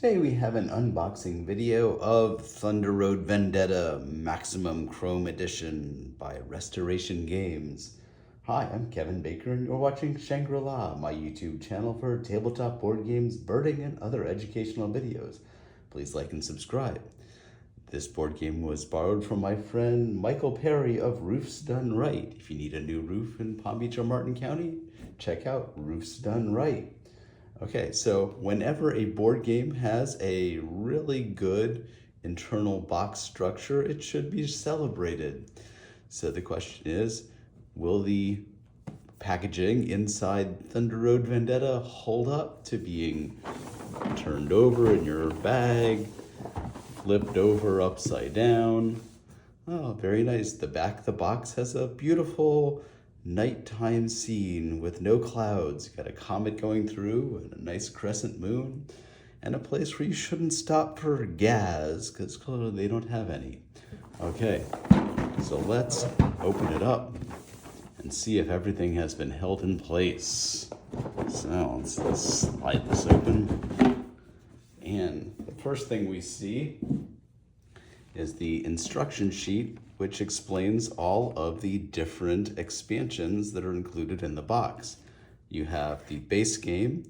Today we have an unboxing video of Thunder Road Vendetta Maximum Chrome Edition by Restoration Games. Hi, I'm Kevin Baker and you're watching Shangri-La, my YouTube channel for tabletop board games, birding, and other educational videos. Please like and subscribe. This board game was borrowed from my friend Michael Perry of Roofs Done Right. If you need a new roof in Palm Beach or Martin County, check out Roofs Done Right. Okay, so whenever a board game has a really good internal box structure, it should be celebrated. So the question is, will the packaging inside Thunder Road Vendetta hold up to being turned over in your bag, flipped over upside down? Oh, very nice. The back of the box has a beautiful nighttime scene with no clouds. You got a comet going through and a nice crescent moon and a place where you shouldn't stop for gas because clearly they don't have any. Okay, so let's open it up and see if everything has been held in place. So let's slide this open. And the first thing we see is the instruction sheet, which explains all of the different expansions that are included in the box. You have the base game,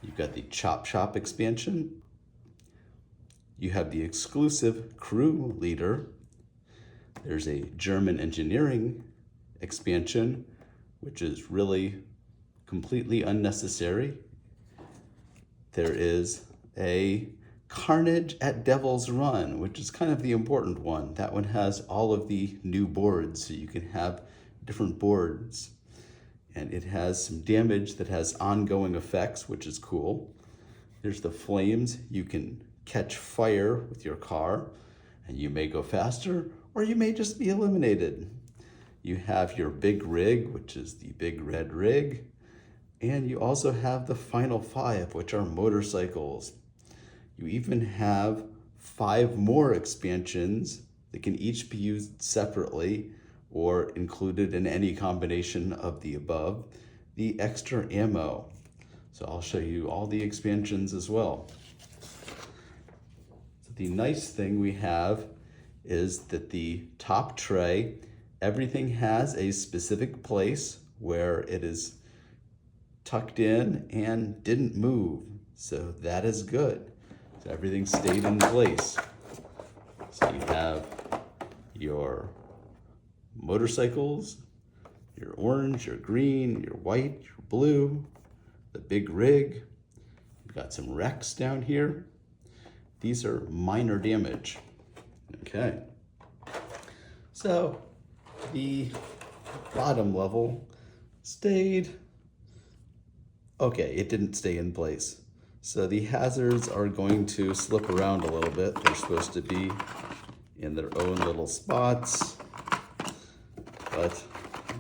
you've got the Choppe Shoppe expansion, you have the exclusive crew leader, there's a German engineering expansion, which is really completely unnecessary. There is a Carnage at Devil's Run, which is kind of the important one. That one has all of the new boards, so you can have different boards. And it has some damage that has ongoing effects, which is cool. There's the flames. You can catch fire with your car, and you may go faster, or you may just be eliminated. You have your big rig, which is the big red rig. And you also have the final 5, which are motorcycles. You even have 5 more expansions that can each be used separately or included in any combination of the above. The extra ammo. So I'll show you all the expansions as well. So the nice thing we have is that the top tray, everything has a specific place where it is tucked in and didn't move. So that is good. Everything stayed in place. So you have your motorcycles, your orange, your green, your white, your blue, the big rig. We've got some wrecks down here. These are minor damage. Okay. So the bottom level stayed. Okay, it didn't stay in place. So the hazards are going to slip around a little bit. They're supposed to be in their own little spots, but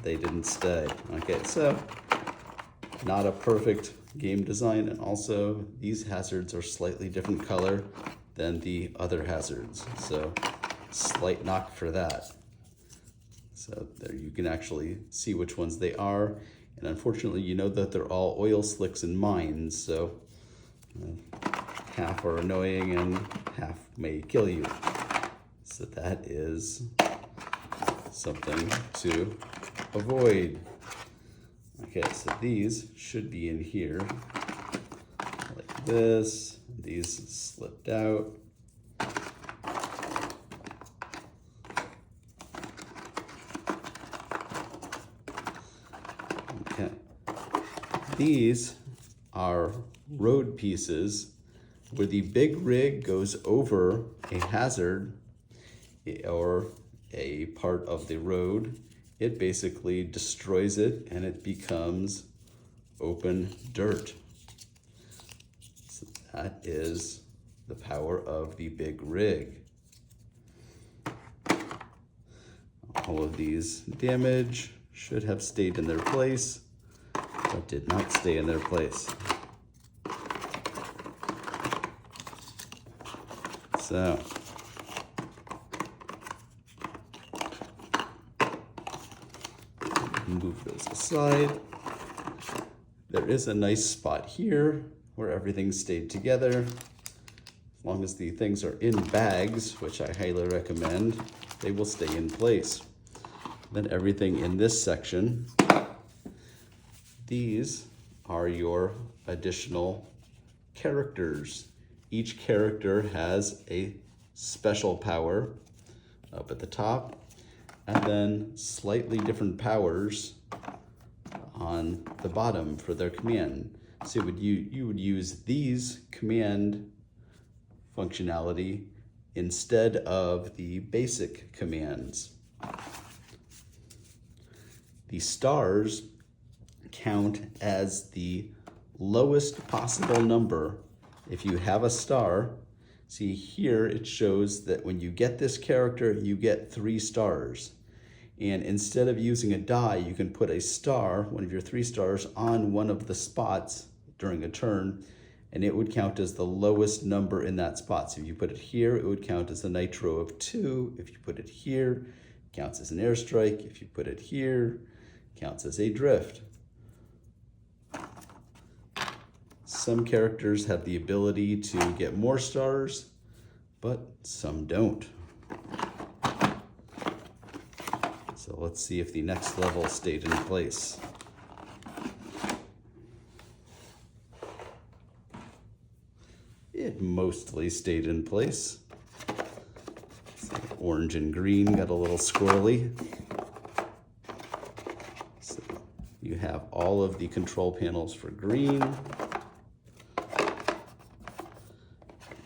they didn't stay. Okay, so not a perfect game design, and also these hazards are slightly different color than the other hazards. So slight knock for that. So there you can actually see which ones they are. And unfortunately, you know that they're all oil slicks and mines, so half are annoying and half may kill you. So that is something to avoid. Okay, so these should be in here like this. These slipped out. Okay, these are road pieces where the big rig goes over a hazard or a part of the road. It basically destroys it and it becomes open dirt. So that is the power of the big rig. All of these damage should have stayed in their place, but did not stay in their place. So move those aside. There is a nice spot here where everything stayed together. long as the things are in bags, which I highly recommend, they will stay in place. Then everything in this section, these are your additional characters. Each character has a special power up at the top, and then slightly different powers on the bottom for their command. So you would use these command functionality instead of the basic commands. The stars count as the lowest possible number. If you have a star, see here it shows that when you get this character, you get 3 stars. And instead of using a die, you can put a star, one of your 3 stars, on one of the spots during a turn, and it would count as the lowest number in that spot. So if you put it here, it would count as a nitro of 2. If you put it here, it counts as an airstrike. If you put it here, it counts as a drift. Some characters have the ability to get more stars, but some don't. So let's see if the next level stayed in place. It mostly stayed in place. So orange and green got a little squirrely. So you have all of the control panels for green.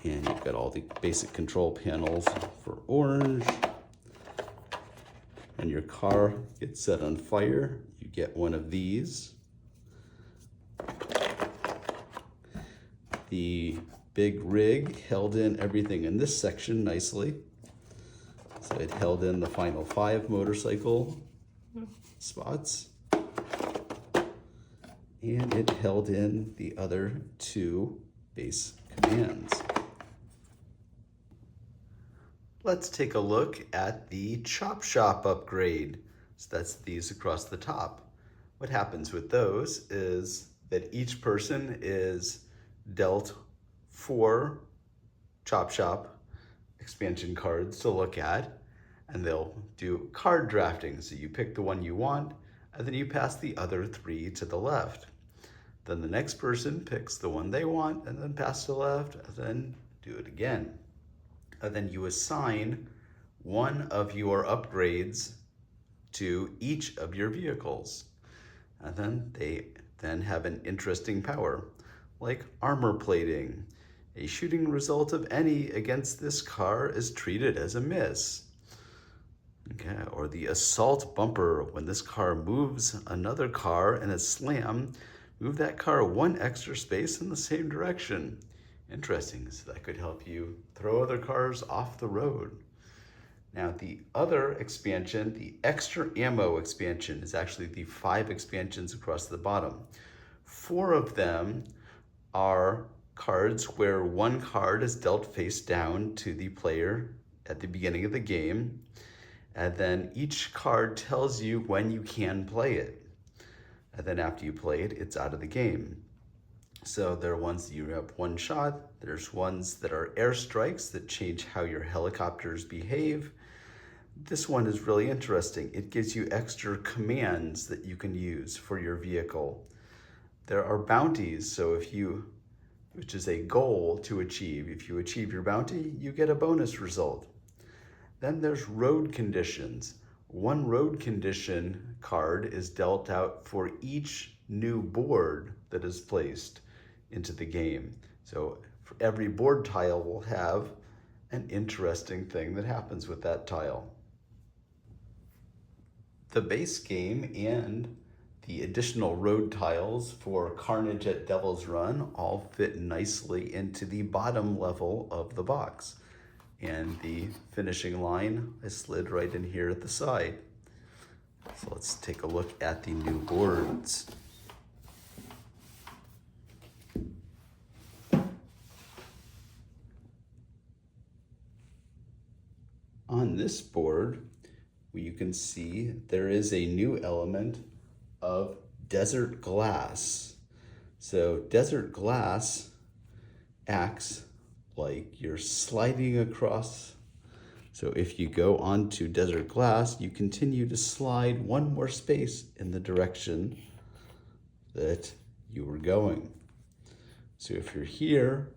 And you've got all the basic control panels for orange. And your car gets set on fire, you get one of these. The big rig held in everything in this section nicely. So it held in the final 5 motorcycle spots. And it held in the other 2 base commands. Let's take a look at the Choppe Shoppe upgrade. So that's these across the top. What happens with those is that each person is dealt 4 Choppe Shoppe expansion cards to look at, and they'll do card drafting. So you pick the one you want, and then you pass the other 3 to the left. Then the next person picks the one they want, and then pass to the left, and then do it again. And then you assign one of your upgrades to each of your vehicles. And then they then have an interesting power, like armor plating. A shooting result of any against this car is treated as a miss. Okay, or the assault bumper. When this car moves another car in a slam, move that car 1 extra space in the same direction. Interesting, so that could help you throw other cars off the road. Now the other expansion, the extra ammo expansion, is actually the 5 expansions across the bottom. 4 of them are cards where 1 card is dealt face down to the player at the beginning of the game, and then each card tells you when you can play it. And then after you play it, it's out of the game. So there are ones that you have 1 shot, there's ones that are airstrikes that change how your helicopters behave. This one is really interesting. It gives you extra commands that you can use for your vehicle. There are bounties, so which is a goal to achieve. If you achieve your bounty, you get a bonus result. Then there's road conditions. 1 road condition card is dealt out for each new board that is placed into the game. So for every board tile will have an interesting thing that happens with that tile. The base game and the additional road tiles for Carnage at Devil's Run all fit nicely into the bottom level of the box. And the finishing line is slid right in here at the side. So let's take a look at the new boards. On this board, you can see there is a new element of desert glass. So desert glass acts like you're sliding across. So if you go onto desert glass, you continue to slide one more space in the direction that you were going. So if you're here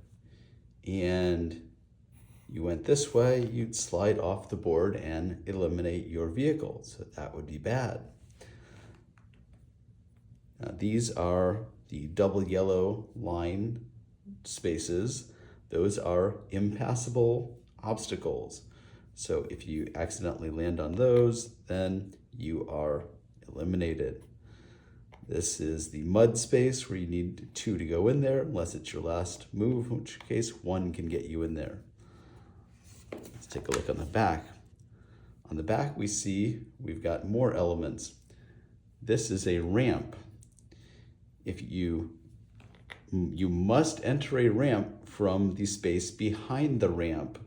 and you went this way, you'd slide off the board and eliminate your vehicle. So that would be bad. Now, these are the double yellow line spaces. Those are impassable obstacles. So if you accidentally land on those, then you are eliminated. This is the mud space where you need 2 to go in there, unless it's your last move, in which case 1 can get you in there. Let's take a look on the back. On the back, we see we've got more elements. This is a ramp. If you must enter a ramp from the space behind the ramp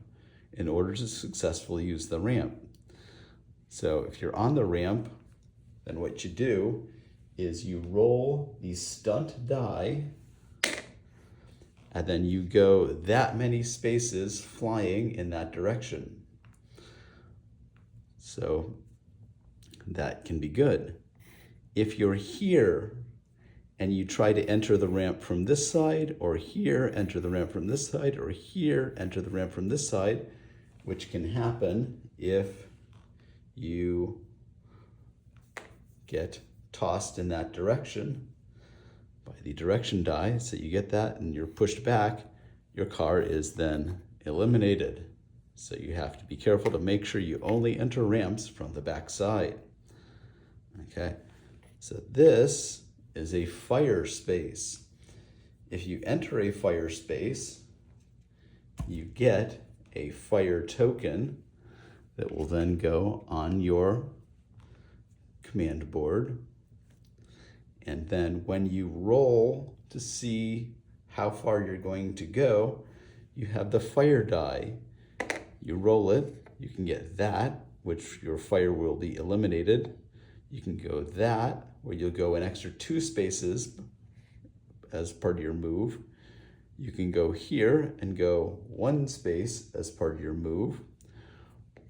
in order to successfully use the ramp. So if you're on the ramp, then what you do is you roll the stunt die, and then you go that many spaces flying in that direction. So that can be good. If you're here and you try to enter the ramp from this side, or here, enter the ramp from this side, or here, enter the ramp from this side, which can happen if you get tossed in that direction by the direction die. So you get that and you're pushed back, your car is then eliminated. So you have to be careful to make sure you only enter ramps from the back side. Okay, so this is a fire space. If you enter a fire space, you get a fire token that will then go on your command board. And then when you roll to see how far you're going to go, you have the fire die. You roll it, you can get that, which your fire will be eliminated. You can go that, where you'll go an extra 2 spaces as part of your move. You can go here and go 1 space as part of your move.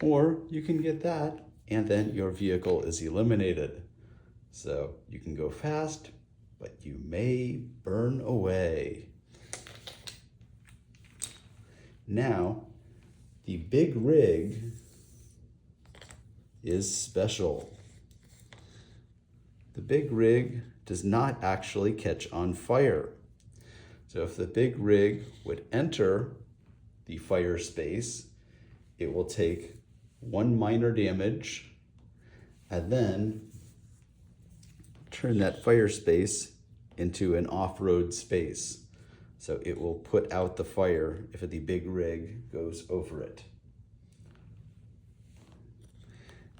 Or you can get that, and then your vehicle is eliminated. So you can go fast, but you may burn away. Now, the big rig is special. The big rig does not actually catch on fire. So if the big rig would enter the fire space, it will take 1 minor damage and then turn that fire space into an off-road space. So it will put out the fire if the big rig goes over it.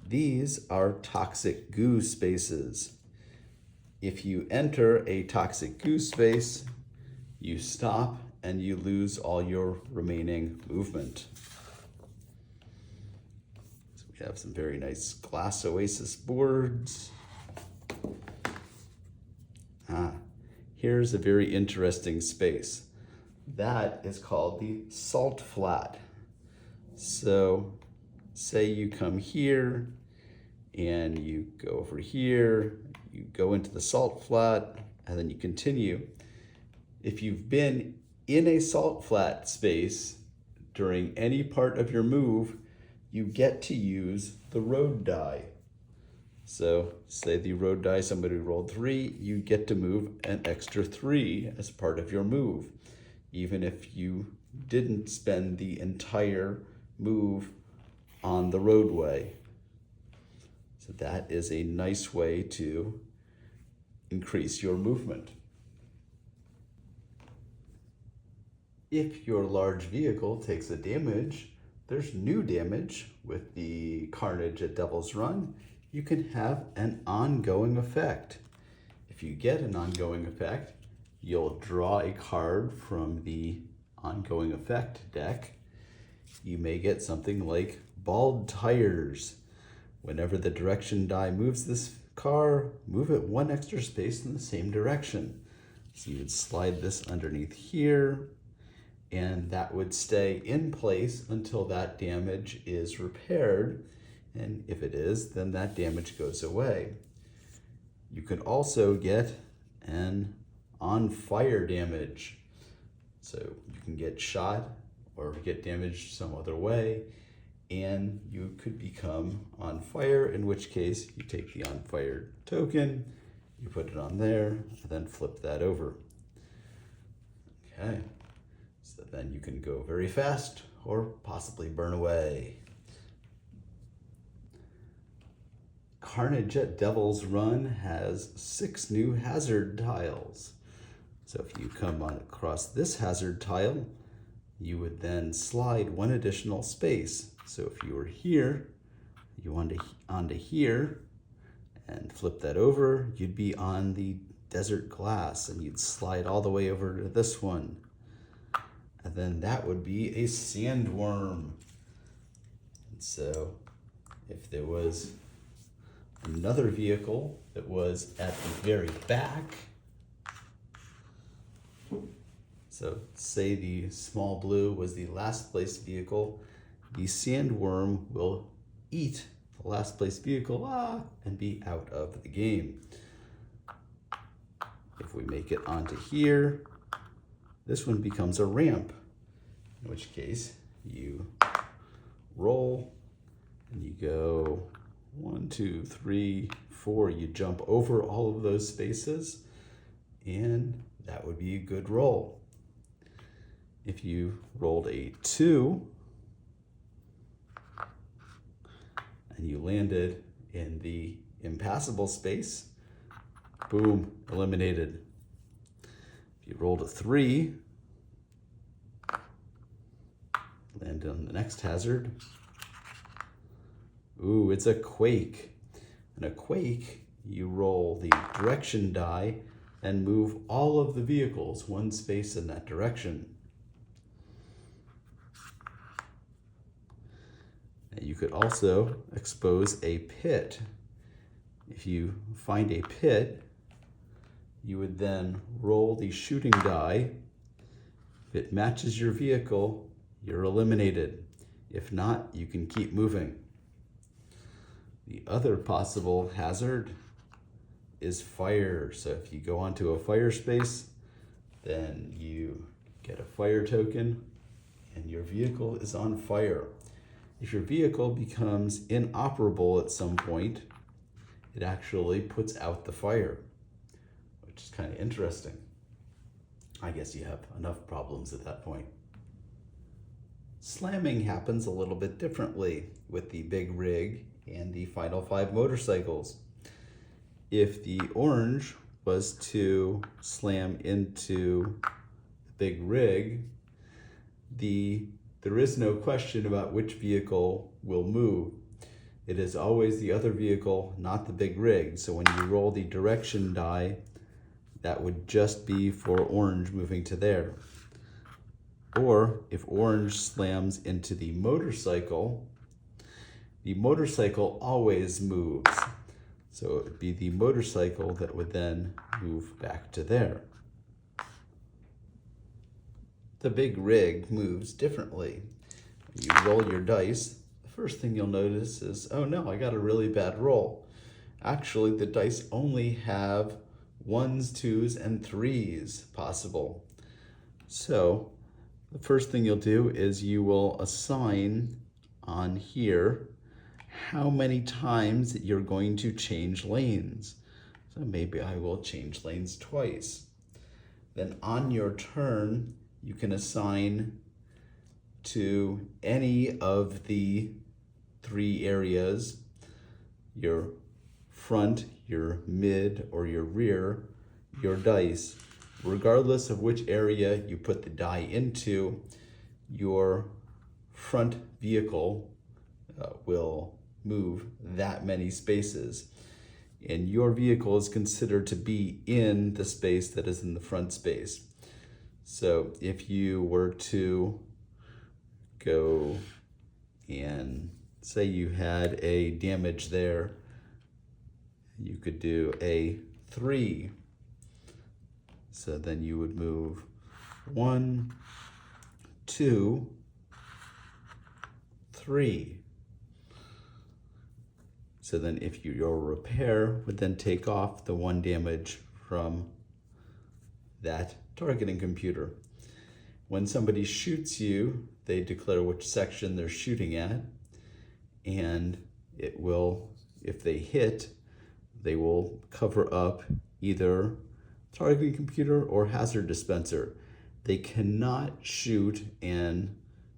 These are toxic goo spaces. If you enter a toxic goo space, you stop and you lose all your remaining movement. So we have some very nice glass oasis boards. Here's a very interesting space. That is called the salt flat. So say you come here and you go over here, you go into the salt flat, and then you continue. If you've been in a salt flat space during any part of your move, you get to use the road die. So say the road die, somebody rolled 3, you get to move an extra 3 as part of your move, even if you didn't spend the entire move on the roadway. So that is a nice way to increase your movement. If your large vehicle takes a damage, there's new damage with the Carnage at Devil's Run. You can have an ongoing effect. If you get an ongoing effect, you'll draw a card from the ongoing effect deck. You may get something like bald tires. Whenever the direction die moves this car, move it 1 extra space in the same direction. So you would slide this underneath here, and that would stay in place until that damage is repaired. And if it is, then that damage goes away. You could also get an on fire damage. So you can get shot or get damaged some other way, and you could become on fire, in which case you take the on fire token, you put it on there, and then flip that over. Okay, so then you can go very fast or possibly burn away. Carnage at Devil's Run has 6 new hazard tiles. So if you come across this hazard tile, you would then slide 1 additional space. So if you were here, you want onto here and flip that over, you'd be on the desert glass and you'd slide all the way over to this one. And then that would be a sandworm. And so if there was another vehicle that was at the very back, so say the small blue was the last place vehicle, the sandworm will eat the last place vehicle and be out of the game. If we make it onto here, this one becomes a ramp, in which case you roll and you go 1, 2, 3, 4, you jump over all of those spaces, and that would be a good roll. If you rolled a 2 and you landed in the impassable space, boom, eliminated. If you rolled a 3, land on the next hazard. Ooh, it's a quake. And a quake, you roll the direction die and move all of the vehicles 1 space in that direction. And you could also expose a pit. If you find a pit, you would then roll the shooting die. If it matches your vehicle, you're eliminated. If not, you can keep moving. The other possible hazard is fire. So if you go onto a fire space, then you get a fire token and your vehicle is on fire. If your vehicle becomes inoperable at some point, it actually puts out the fire, which is kind of interesting. I guess you have enough problems at that point. Slamming happens a little bit differently with the big rig and the Final 5 motorcycles. If the orange was to slam into the big rig, there is no question about which vehicle will move. It is always the other vehicle, not the big rig. So when you roll the direction die, that would just be for orange moving to there. Or if orange slams into the motorcycle always moves. So it would be the motorcycle that would then move back to there. The big rig moves differently. When you roll your dice, the first thing you'll notice is, oh no, I got a really bad roll. Actually, the dice only have 1s, 2s, and 3s possible. So the first thing you'll do is you will assign on here how many times that you're going to change lanes. So maybe I will change lanes twice. Then on your turn, you can assign to any of the 3 areas, your front, your mid, or your rear, your dice. Regardless of which area you put the die into, your front vehicle will move that many spaces. And your vehicle is considered to be in the space that is in the front space. So if you were to go and say you had a damage there, you could do a 3. So then you would move 1, 2, 3. So then if your repair would then take off the 1 damage from that targeting computer. When somebody shoots you, they declare which section they're shooting at, and it will, if they hit, they will cover up either targeting computer or hazard dispenser. They cannot shoot and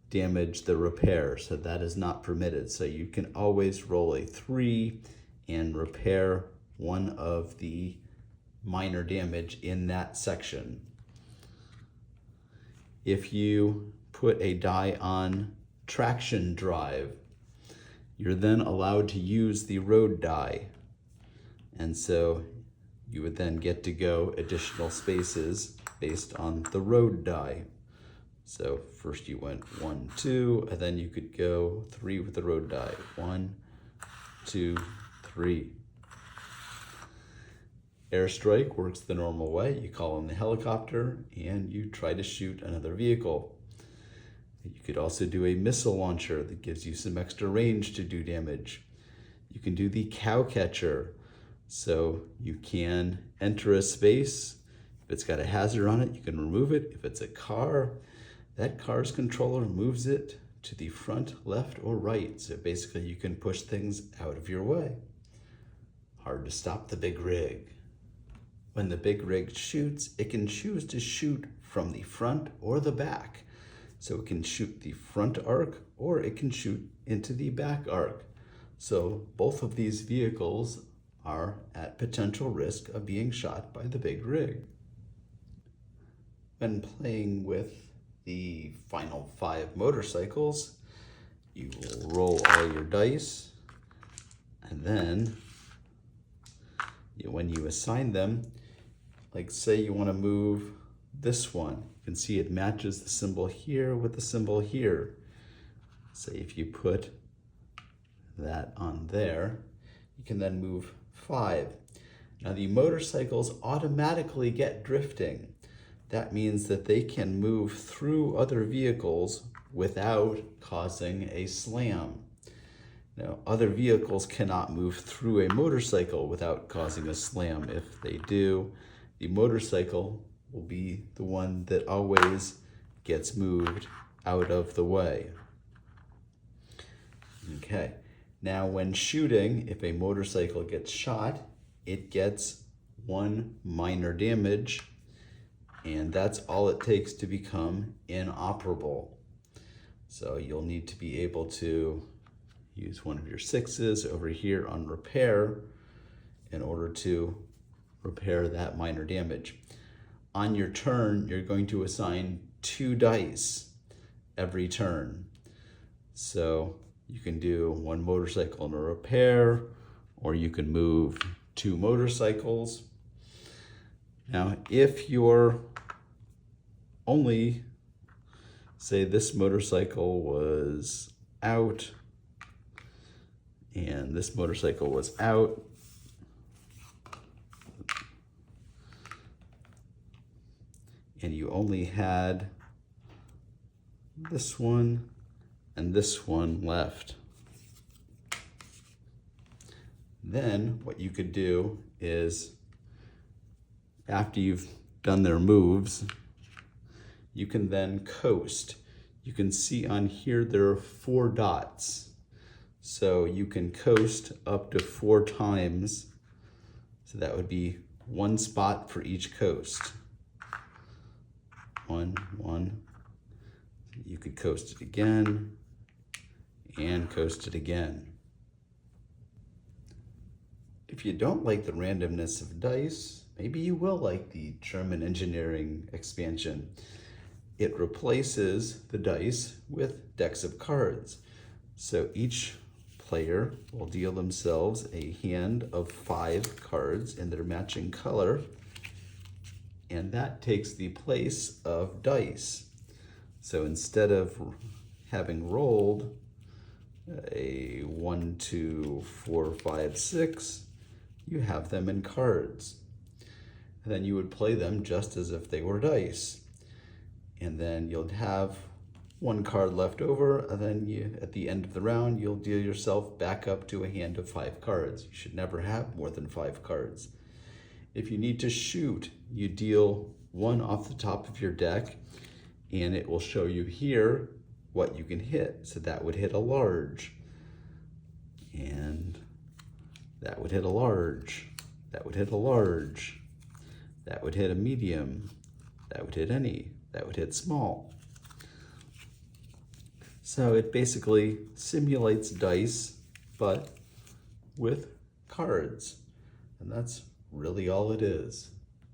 damage the repair, so that is not permitted. So you can always roll a 3 and repair one of the minor damage in that section. If you put a die on traction drive, you're then allowed to use the road die. And so you would then get to go additional spaces based on the road die. So first you went 1, 2, and then you could go 3 with the road die. 1, 2, 3. Airstrike works the normal way. You call in the helicopter and you try to shoot another vehicle. You could also do a missile launcher that gives you some extra range to do damage. You can do the cow catcher. So you can enter a space. If it's got a hazard on it, you can remove it. If it's a car, that car's controller moves it to the front, left, or right. So basically you can push things out of your way. Hard to stop the big rig. When the big rig shoots, it can choose to shoot from the front or the back. So it can shoot the front arc or it can shoot into the back arc. So both of these vehicles are at potential risk of being shot by the big rig. When playing with the final 5 motorcycles, you will roll all your dice, and then when you assign them, like say you want to move this one, you can see it matches the symbol here with the symbol here. Say if you put that on there, you can then move 5. Now the motorcycles automatically get drifting. That means that they can move through other vehicles without causing a slam. Now, other vehicles cannot move through a motorcycle without causing a slam. If they do, the motorcycle will be the one that always gets moved out of the way. Okay, now when shooting, if a motorcycle gets shot, it gets 1 minor damage, and that's all it takes to become inoperable. So you'll need to be able to use one of your 6s over here on repair in order to repair that minor damage. On your turn, you're going to assign 2 dice every turn. So you can do 1 motorcycle in a repair, or you can move 2 motorcycles. Now, if you're only, say this motorcycle was out, and this motorcycle was out, and you only had this one and this one left, then what you could do is, after you've done their moves, you can then coast. You can see on here there are 4 dots. So you can coast up to 4 times. So that would be 1 spot for each coast. 1, 1. You could coast it again and coast it again. If you don't like the randomness of dice, maybe you will like the German engineering expansion. It replaces the dice with decks of cards. So each player will deal themselves a hand of 5 cards in their matching color, and that takes the place of dice. So instead of having rolled a 1, 2, 4, 5, 6, you have them in cards. And then you would play them just as if they were dice. And then you'll have one card left over, and then at the end of the round, you'll deal yourself back up to a hand of 5 cards. You should never have more than 5 cards. If you need to shoot, you deal 1 off the top of your deck, and it will show you here what you can hit. So that would hit a large, and that would hit a large, that would hit a large, that would hit a medium, that would hit any, that would hit small. So it basically simulates dice, but with cards. And that's really all it is.